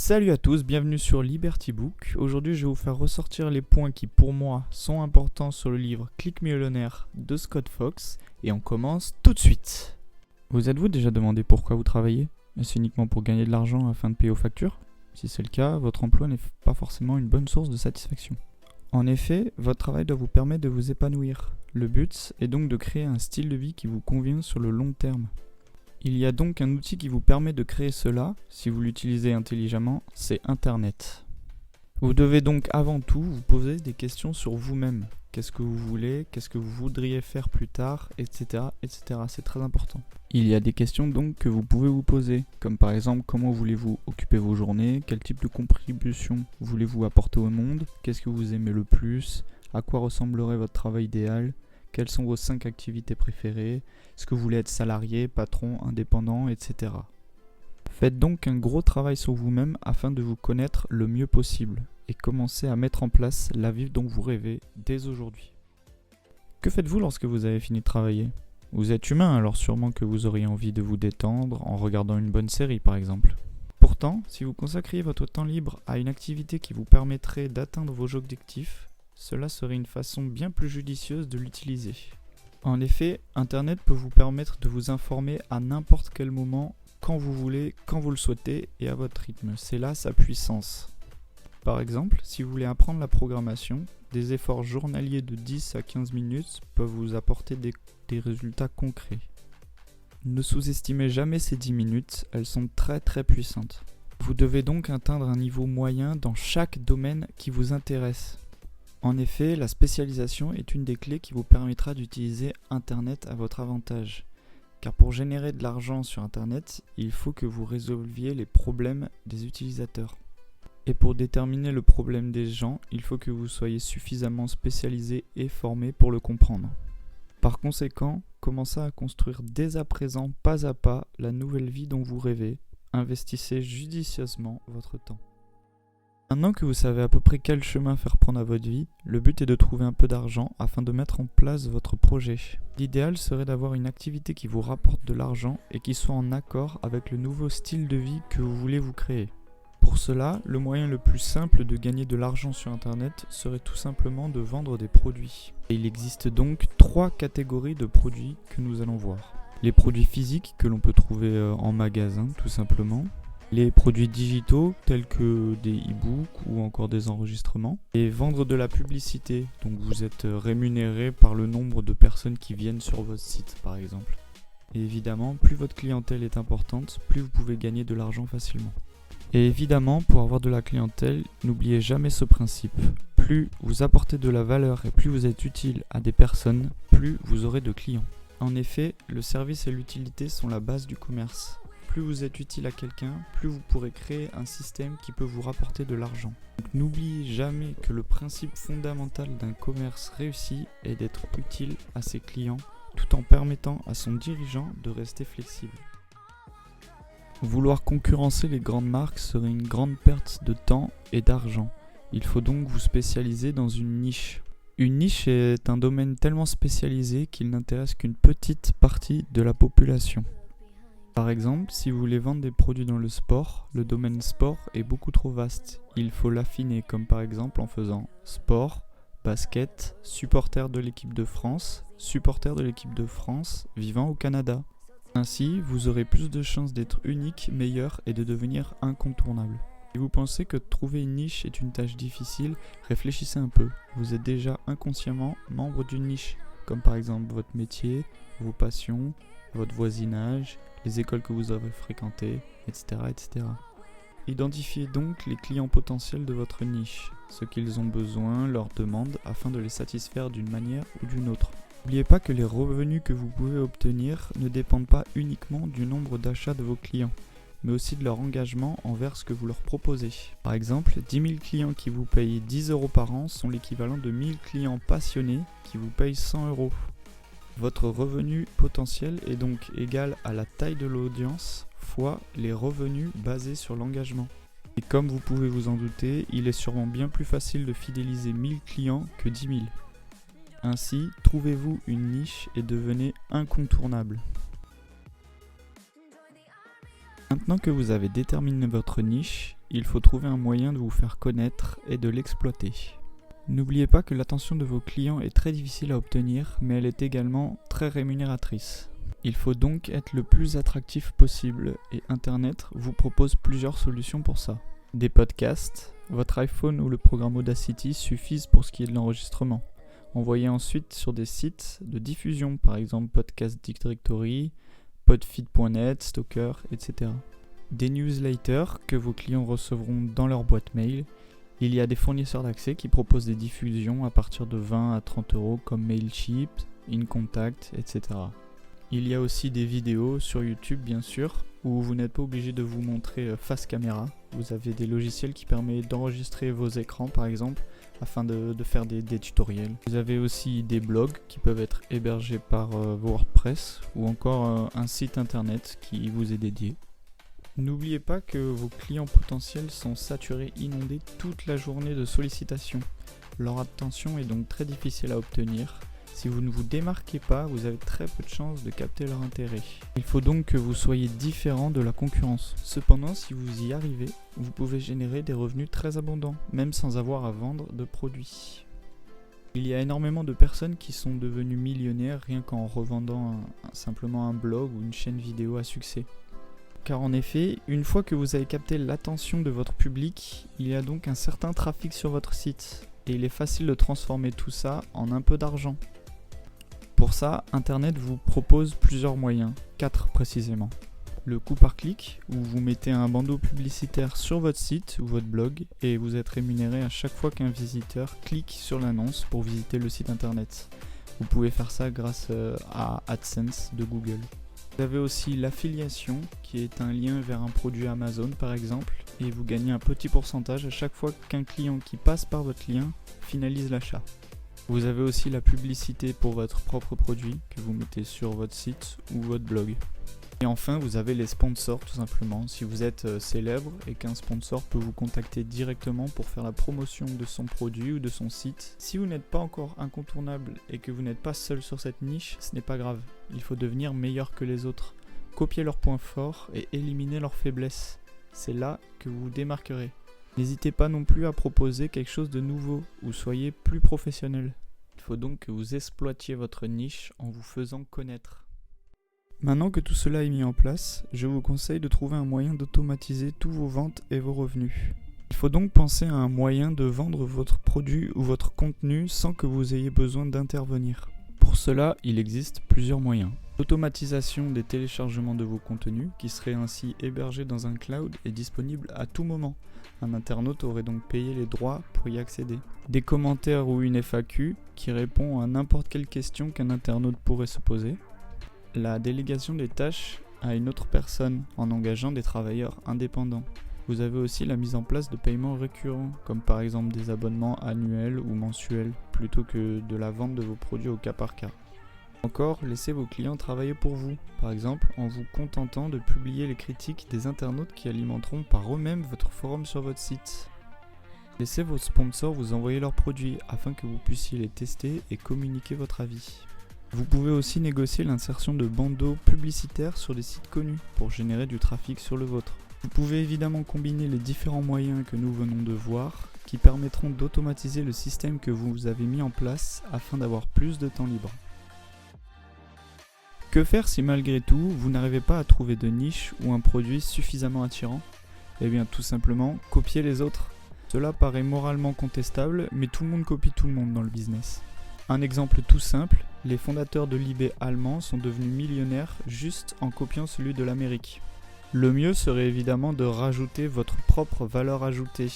Salut à tous, bienvenue sur Liberty Book. Aujourd'hui, je vais vous faire ressortir les points qui, pour moi, sont importants sur le livre Clique Millionnaire de Scott Fox. Et on commence tout de suite. Vous êtes-vous déjà demandé pourquoi vous travaillez? Est-ce uniquement pour gagner de l'argent afin de payer aux factures? Si c'est le cas, votre emploi n'est pas forcément une bonne source de satisfaction. En effet, votre travail doit vous permettre de vous épanouir. Le but est donc de créer un style de vie qui vous convient sur le long terme. Il y a donc un outil qui vous permet de créer cela, si vous l'utilisez intelligemment, c'est Internet. Vous devez donc avant tout vous poser des questions sur vous-même. Qu'est-ce que vous voulez, qu'est-ce que vous voudriez faire plus tard, etc., etc. C'est très important. Il y a des questions donc que vous pouvez vous poser, comme par exemple comment voulez-vous occuper vos journées, quel type de contribution voulez-vous apporter au monde, qu'est-ce que vous aimez le plus, à quoi ressemblerait votre travail idéal, quelles sont vos 5 activités préférées, est-ce que vous voulez être salarié, patron, indépendant, etc. Faites donc un gros travail sur vous-même afin de vous connaître le mieux possible et commencez à mettre en place la vie dont vous rêvez dès aujourd'hui. Que faites-vous lorsque vous avez fini de travailler? Vous êtes humain, alors sûrement que vous auriez envie de vous détendre en regardant une bonne série par exemple. Pourtant, si vous consacriez votre temps libre à une activité qui vous permettrait d'atteindre vos objectifs, cela serait une façon bien plus judicieuse de l'utiliser. En effet, Internet peut vous permettre de vous informer à n'importe quel moment, quand vous voulez, quand vous le souhaitez et à votre rythme. C'est là sa puissance. Par exemple, si vous voulez apprendre la programmation, des efforts journaliers de 10 à 15 minutes peuvent vous apporter des résultats concrets. Ne sous-estimez jamais ces 10 minutes, elles sont très puissantes. Vous devez donc atteindre un niveau moyen dans chaque domaine qui vous intéresse. En effet, la spécialisation est une des clés qui vous permettra d'utiliser Internet à votre avantage. Car pour générer de l'argent sur Internet, il faut que vous résolviez les problèmes des utilisateurs. Et pour déterminer le problème des gens, il faut que vous soyez suffisamment spécialisé et formé pour le comprendre. Par conséquent, commencez à construire dès à présent, pas à pas, la nouvelle vie dont vous rêvez. Investissez judicieusement votre temps. Maintenant que vous savez à peu près quel chemin faire prendre à votre vie, le but est de trouver un peu d'argent afin de mettre en place votre projet. L'idéal serait d'avoir une activité qui vous rapporte de l'argent et qui soit en accord avec le nouveau style de vie que vous voulez vous créer. Pour cela, le moyen le plus simple de gagner de l'argent sur Internet serait tout simplement de vendre des produits. Et il existe donc 3 catégories de produits que nous allons voir. Les produits physiques que l'on peut trouver en magasin tout simplement. Les produits digitaux tels que des e-books ou encore des enregistrements. Et vendre de la publicité, donc vous êtes rémunéré par le nombre de personnes qui viennent sur votre site par exemple. Et évidemment, plus votre clientèle est importante, plus vous pouvez gagner de l'argent facilement. Et évidemment, pour avoir de la clientèle, n'oubliez jamais ce principe. Plus vous apportez de la valeur et plus vous êtes utile à des personnes, plus vous aurez de clients. En effet, le service et l'utilité sont la base du commerce. Plus vous êtes utile à quelqu'un, plus vous pourrez créer un système qui peut vous rapporter de l'argent. Donc n'oubliez jamais que le principe fondamental d'un commerce réussi est d'être utile à ses clients tout en permettant à son dirigeant de rester flexible. Vouloir concurrencer les grandes marques serait une grande perte de temps et d'argent. Il faut donc vous spécialiser dans une niche. Une niche est un domaine tellement spécialisé qu'il n'intéresse qu'une petite partie de la population. Par exemple, si vous voulez vendre des produits dans le sport, le domaine sport est beaucoup trop vaste. Il faut l'affiner, comme par exemple en faisant sport, basket, supporter de l'équipe de France vivant au Canada. Ainsi, vous aurez plus de chances d'être unique, meilleur et de devenir incontournable. Si vous pensez que trouver une niche est une tâche difficile, réfléchissez un peu. Vous êtes déjà inconsciemment membre d'une niche, comme par exemple votre métier, vos passions, votre voisinage, les écoles que vous avez fréquentées, etc. Identifiez donc les clients potentiels de votre niche, ce qu'ils ont besoin, leurs demandes, afin de les satisfaire d'une manière ou d'une autre. N'oubliez pas que les revenus que vous pouvez obtenir ne dépendent pas uniquement du nombre d'achats de vos clients, mais aussi de leur engagement envers ce que vous leur proposez. Par exemple, 10 000 clients qui vous payent 10 € par an sont l'équivalent de 1000 clients passionnés qui vous payent 100 €. Votre revenu potentiel est donc égal à la taille de l'audience fois les revenus basés sur l'engagement. Et comme vous pouvez vous en douter, il est sûrement bien plus facile de fidéliser 1000 clients que 10 000. Ainsi, trouvez-vous une niche et devenez incontournable. Maintenant que vous avez déterminé votre niche, il faut trouver un moyen de vous faire connaître et de l'exploiter. N'oubliez pas que l'attention de vos clients est très difficile à obtenir, mais elle est également très rémunératrice. Il faut donc être le plus attractif possible et Internet vous propose plusieurs solutions pour ça. Des podcasts, votre iPhone ou le programme Audacity suffisent pour ce qui est de l'enregistrement. Envoyez ensuite sur des sites de diffusion, par exemple Podcast Directory, podfeed.net, Stoker, etc. Des newsletters que vos clients recevront dans leur boîte mail. Il y a des fournisseurs d'accès qui proposent des diffusions à partir de 20 à 30 € comme Mailchimp, InContact, etc. Il y a aussi des vidéos sur YouTube bien sûr, où vous n'êtes pas obligé de vous montrer face caméra. Vous avez des logiciels qui permettent d'enregistrer vos écrans par exemple, afin de faire des tutoriels. Vous avez aussi des blogs qui peuvent être hébergés par WordPress ou encore un site internet qui vous est dédié. N'oubliez pas que vos clients potentiels sont saturés, inondés toute la journée de sollicitations. Leur attention est donc très difficile à obtenir. Si vous ne vous démarquez pas, vous avez très peu de chances de capter leur intérêt. Il faut donc que vous soyez différent de la concurrence. Cependant, si vous y arrivez, vous pouvez générer des revenus très abondants, même sans avoir à vendre de produits. Il y a énormément de personnes qui sont devenues millionnaires rien qu'en revendant simplement un blog ou une chaîne vidéo à succès. Car en effet, une fois que vous avez capté l'attention de votre public, il y a donc un certain trafic sur votre site. Et il est facile de transformer tout ça en un peu d'argent. Pour ça, Internet vous propose plusieurs moyens, 4 précisément. Le coût par clic, où vous mettez un bandeau publicitaire sur votre site ou votre blog et vous êtes rémunéré à chaque fois qu'un visiteur clique sur l'annonce pour visiter le site Internet. Vous pouvez faire ça grâce à AdSense de Google. Vous avez aussi l'affiliation, qui est un lien vers un produit Amazon par exemple, et vous gagnez un petit pourcentage à chaque fois qu'un client qui passe par votre lien finalise l'achat. Vous avez aussi la publicité pour votre propre produit que vous mettez sur votre site ou votre blog. Et enfin, vous avez les sponsors tout simplement. Si vous êtes célèbre et qu'un sponsor peut vous contacter directement pour faire la promotion de son produit ou de son site. Si vous n'êtes pas encore incontournable et que vous n'êtes pas seul sur cette niche, ce n'est pas grave. Il faut devenir meilleur que les autres. Copier leurs points forts et éliminer leurs faiblesses. C'est là que vous vous démarquerez. N'hésitez pas non plus à proposer quelque chose de nouveau ou soyez plus professionnel. Il faut donc que vous exploitiez votre niche en vous faisant connaître. Maintenant que tout cela est mis en place, je vous conseille de trouver un moyen d'automatiser tous vos ventes et vos revenus. Il faut donc penser à un moyen de vendre votre produit ou votre contenu sans que vous ayez besoin d'intervenir. Pour cela, il existe plusieurs moyens. L'automatisation des téléchargements de vos contenus, qui seraient ainsi hébergés dans un cloud et disponibles à tout moment. Un internaute aurait donc payé les droits pour y accéder. Des commentaires ou une FAQ qui répond à n'importe quelle question qu'un internaute pourrait se poser. La délégation des tâches à une autre personne en engageant des travailleurs indépendants. Vous avez aussi la mise en place de paiements récurrents, comme par exemple des abonnements annuels ou mensuels, plutôt que de la vente de vos produits au cas par cas. Encore, laissez vos clients travailler pour vous, par exemple en vous contentant de publier les critiques des internautes qui alimenteront par eux-mêmes votre forum sur votre site. Laissez vos sponsors vous envoyer leurs produits afin que vous puissiez les tester et communiquer votre avis. Vous pouvez aussi négocier l'insertion de bandeaux publicitaires sur des sites connus pour générer du trafic sur le vôtre. Vous pouvez évidemment combiner les différents moyens que nous venons de voir qui permettront d'automatiser le système que vous avez mis en place afin d'avoir plus de temps libre. Que faire si malgré tout vous n'arrivez pas à trouver de niche ou un produit suffisamment attirant ? Eh bien tout simplement copier les autres. Cela paraît moralement contestable, mais tout le monde copie tout le monde dans le business. Un exemple tout simple, les fondateurs de l'eBay allemand sont devenus millionnaires juste en copiant celui de l'Amérique. Le mieux serait évidemment de rajouter votre propre valeur ajoutée.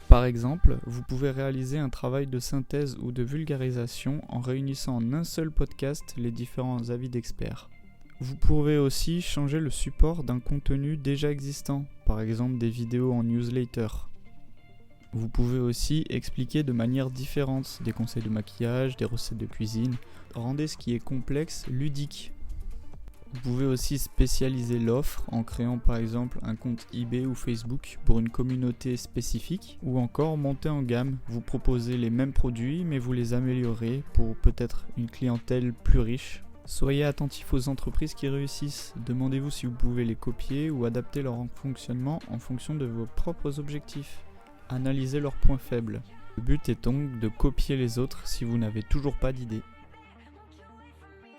Par exemple, vous pouvez réaliser un travail de synthèse ou de vulgarisation en réunissant en un seul podcast les différents avis d'experts. Vous pouvez aussi changer le support d'un contenu déjà existant, par exemple des vidéos en newsletter. Vous pouvez aussi expliquer de manière différente des conseils de maquillage, des recettes de cuisine. Rendez ce qui est complexe ludique. Vous pouvez aussi spécialiser l'offre en créant par exemple un compte eBay ou Facebook pour une communauté spécifique ou encore monter en gamme. Vous proposez les mêmes produits mais vous les améliorez pour peut-être une clientèle plus riche Soyez attentif aux entreprises qui réussissent. Demandez-vous si vous pouvez les copier ou adapter leur fonctionnement en fonction de vos propres objectifs. Analysez leurs points faibles. Le but est donc de copier les autres si vous n'avez toujours pas d'idée.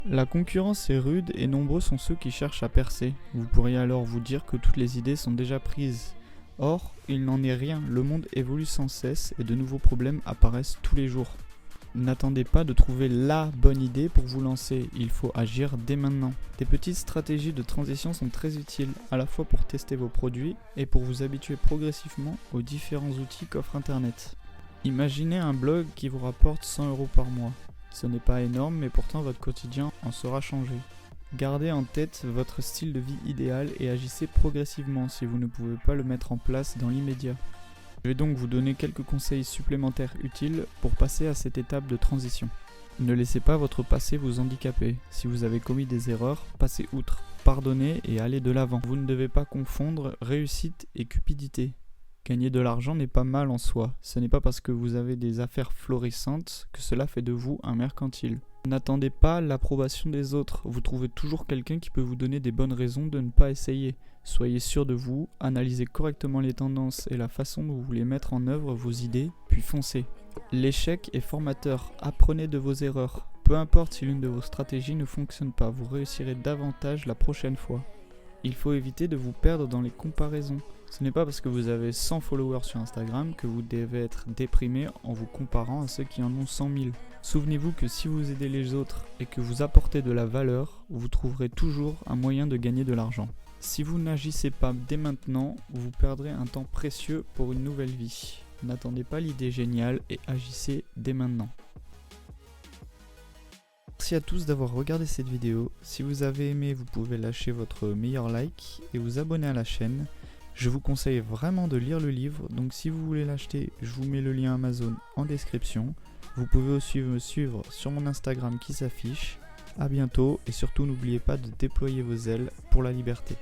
La concurrence est rude et nombreux sont ceux qui cherchent à percer. Vous pourriez alors vous dire que toutes les idées sont déjà prises. Or, il n'en est rien, le monde évolue sans cesse et de nouveaux problèmes apparaissent tous les jours. N'attendez pas de trouver la bonne idée pour vous lancer, il faut agir dès maintenant. Des petites stratégies de transition sont très utiles, à la fois pour tester vos produits et pour vous habituer progressivement aux différents outils qu'offre Internet. Imaginez un blog qui vous rapporte 100 € par mois. Ce n'est pas énorme, mais pourtant votre quotidien en sera changé. Gardez en tête votre style de vie idéal et agissez progressivement si vous ne pouvez pas le mettre en place dans l'immédiat. Je vais donc vous donner quelques conseils supplémentaires utiles pour passer à cette étape de transition. Ne laissez pas votre passé vous handicaper. Si vous avez commis des erreurs, passez outre, pardonnez et allez de l'avant. Vous ne devez pas confondre réussite et cupidité. Gagner de l'argent n'est pas mal en soi. Ce n'est pas parce que vous avez des affaires florissantes que cela fait de vous un mercantile. N'attendez pas l'approbation des autres. Vous trouvez toujours quelqu'un qui peut vous donner des bonnes raisons de ne pas essayer. Soyez sûr de vous, analysez correctement les tendances et la façon dont vous voulez mettre en œuvre vos idées, puis foncez. L'échec est formateur, apprenez de vos erreurs. Peu importe si l'une de vos stratégies ne fonctionne pas, vous réussirez davantage la prochaine fois. Il faut éviter de vous perdre dans les comparaisons. Ce n'est pas parce que vous avez 100 followers sur Instagram que vous devez être déprimé en vous comparant à ceux qui en ont 100 000. Souvenez-vous que si vous aidez les autres et que vous apportez de la valeur, vous trouverez toujours un moyen de gagner de l'argent. Si vous n'agissez pas dès maintenant, vous perdrez un temps précieux pour une nouvelle vie. N'attendez pas l'idée géniale et agissez dès maintenant. Merci à tous d'avoir regardé cette vidéo. Si vous avez aimé, vous pouvez lâcher votre meilleur like et vous abonner à la chaîne. Je vous conseille vraiment de lire le livre, donc si vous voulez l'acheter, je vous mets le lien Amazon en description. Vous pouvez aussi me suivre sur mon Instagram qui s'affiche. A bientôt et surtout n'oubliez pas de déployer vos ailes pour la liberté.